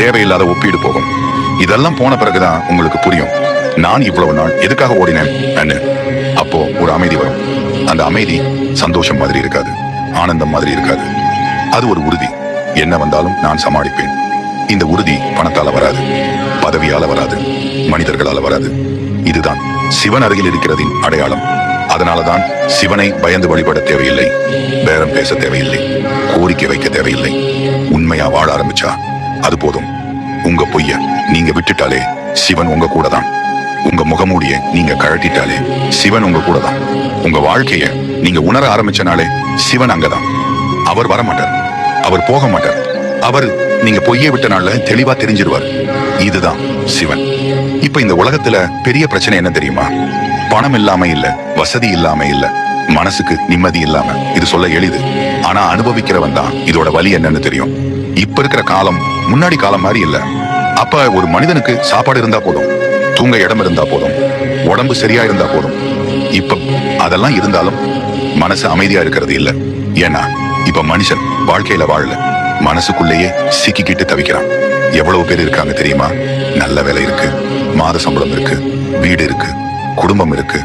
தேவையில்லாத ஒப்பீடு போகும். இதெல்லாம் போன பிறகுதான் உங்களுக்கு புரியும் நான் இவ்வளவு நாள் எதுக்காக ஓடினேன். அப்போ ஒரு அமைதி வரும். அந்த அமைதி சந்தோஷம் மாதிரி இருக்காது, ஆனந்தம் மாதிரி இருக்காது. அது ஒரு உறுதி. என்ன வந்தாலும் நான் சமாளிப்பேன். இந்த உறுதி பணத்தால வராது, பதவியால வராது, மனிதர்களால வராது. இதுதான் சிவன் அருகில் இருக்கிறதின் அடையாளம். அதனாலதான் சிவனை பயந்து வழிபட தேவையில்லை, பேரம் பேச தேவையில்லை, கோரிக்கை வைக்க தேவையில்லை. உண்மையா வாழ ஆரம்பிச்சா அது போதும். உங்க பொய்ய நீங்க விட்டுட்டாலே சிவன் உங்க கூட தான். உங்க முகமூடிய நீங்க கழட்டிட்டாலே சிவன் உங்க கூட தான். உங்க வாழ்க்கைய நீங்க உணர ஆரம்பிச்சனாலே சிவன் அங்கதான். அவர் வரமாட்டார், அவர் போக மாட்டார். அவர் நீங்க பொய்யை விட்ட நாள்ல தெளிவா தெரிஞ்சிருவார். இதுதான் சிவன். இப்ப இந்த உலகத்துல பெரிய பிரச்சனை என்ன தெரியுமா? பணம் இல்லாம இல்ல, வசதி இல்லாம இல்ல, மனசுக்கு நிம்மதி இல்லாம. இது சொல்ல எளிது, ஆனா அனுபவிக்கிறவன் தான் இதோட வலி என்னன்னு தெரியும். இப்ப இருக்கிற காலம் முன்னாடி காலம் மாதிரி இல்ல. அப்ப ஒரு மனிதனுக்கு சாப்பாடு இருந்தா போதும், தூங்க இடம் இருந்தா போதும், உடம்பு சரியா இருந்தா போதும். இப்ப அதெல்லாம் இருந்தாலும் மனசு அமைதியா இருக்கிறது இல்ல. ஏன்னா இப்ப மனுஷன் வாழ்க்கையில வாழல, மனசுக்குள்ளேயே சிக்கிக்கிட்டு தவிக்கிறான். எவ்வளவு பேர் இருக்காங்க தெரியுமா? நல்ல வேலை இருக்கு, மாத சம்பளம் இருக்கு, வீடு இருக்கு, குடும்பம் இருக்கு.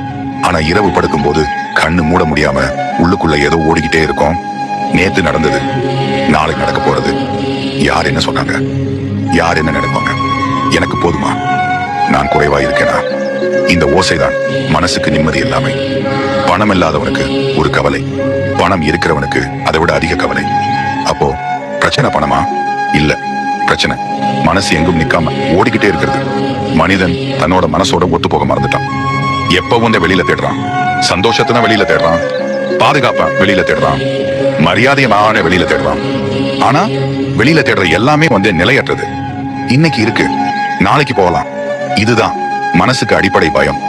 ஆனா இரவு படுக்கும் போது கண்ணு மூட முடியாம உள்ளுக்குள்ள ஏதோ ஓடிக்கிட்டே இருக்கும். நேத்து நடந்தது, நாளைக்கு நடக்க போறது, யார் என்ன சொன்னாங்க, யார் என்ன நினைப்பாங்க, எனக்கு போதுமா, நான் குறைவா இருக்கேனா? இந்த ஓசைதான் மனசுக்கு நிம்மதி இல்லாமை. பணம் இல்லாதவனுக்கு ஒரு கவலை, பணம் இருக்கிறவனுக்கு அதை விட அதிக கவலை. அப்போ பிரச்சனை பணமா? இல்ல, பிரச்சனை மனசு எங்கும் நிக்காம ஓடிக்கிட்டே இருக்கிறது. மனிதன் தன்னோட மனசோட ஒத்து போக மறந்துட்டான். எப்பவும் வெளியில தேடுறான், சந்தோஷத்தின வெளியில தேடுறான், பாதுகாப்ப வெளியில தேடுறான், மரியாதையான வெளியில தேடுறான். ஆனா வெளியில தேடுற எல்லாமே நிலையற்றது. இன்னைக்கு இருக்கு, நாளைக்கு போகலாம். இதுதான் மனசுக்கு அடிப்படை பயம்.